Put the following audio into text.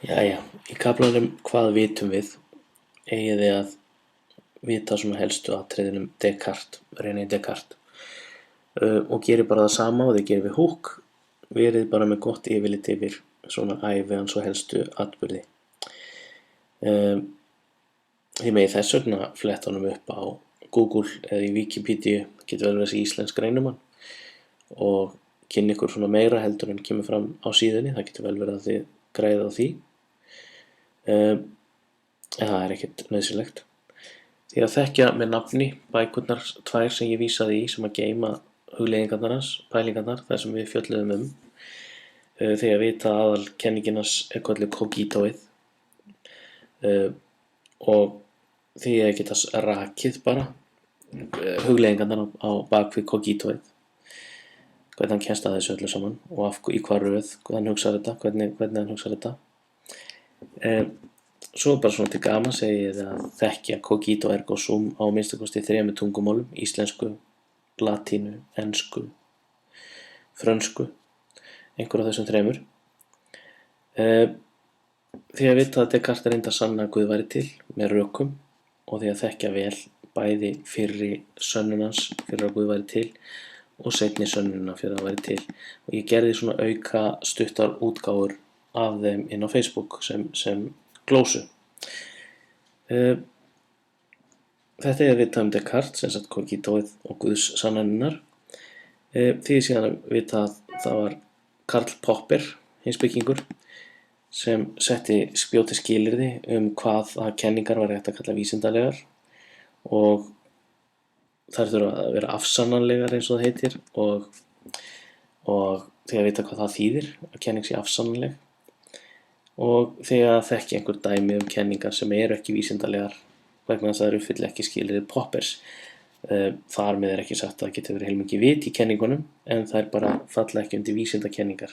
Jæja, í kaflanum Hvað vitum við? Eigið þið að vita svona helstu atriðin um Descartes, René Descartes. Og gerið bara það sama og þið gerið við Hooke, verið bara með gott yfirlit yfir svona ævi hans og helstu atburði. Þið megið þess vegna fletta honum upp á Google eða í Wikipedia, getur vel verið þessi íslensk grein um hann, og kynna ykkur svona meira heldur en kemur fram á síðunni. Það getur vel verið að þið græðið á því. En það er ekkert nauðsynlegt. Því að þekkja með nafni bækurnar tvær sem ég vísaði í sem að geyma hugleiðingarnar hans, pælingarnar, þar sem við fjölluðum um. Þegar vita að aðal kenningin hans er kölluð kogitoið. Og því að geta rakið bara hugleiðingarnar á bakvið kogitoið. Hvernig hann kemst að þessu öllu saman og í hvað röð, hvernig hann hugsar þetta, hvernig hann hugsar þetta. Svo bara svona til gaman segi ég að þekkja cogito ergo sum á minnstakosti 3 tungumálum: íslensku, latínu, ensku, frönsku, einhver af þessum 3. Því að vita að Descartes reyndi að sanna að Guð væri til með rökum, og því að þekkja vel bæði fyrri sönnun hans fyrir að Guð væri til og seinni sönnunina fyrir að það væri til. Og ég gerði svona auka stuttar útgáfur af þeim inn á Facebook sem glósu. Þetta er vitað um Descartes, sem sagt cogitoið og Guðs sannanirnar. Því síðan að vita að það var Karl Popper, heimspekingur, sem setti spjóti skilyrði hvaða kenningar var hægt að kalla vísindalegar, og þær þurfa að vera afsannanlegar eins og það heitir, og því að vita hvað það þýðir, að kenning sé afsannanleg. Og þegar að þekki einhver dæmi kenningar sem eru ekki vísindalegar vegna þess að þær uppfylla ekki skilyrði Poppers. Þar með er ekki sagt að það geti verið heilmikið vit í kenningunum, en þær bara falla ekki undir vísindakenningar.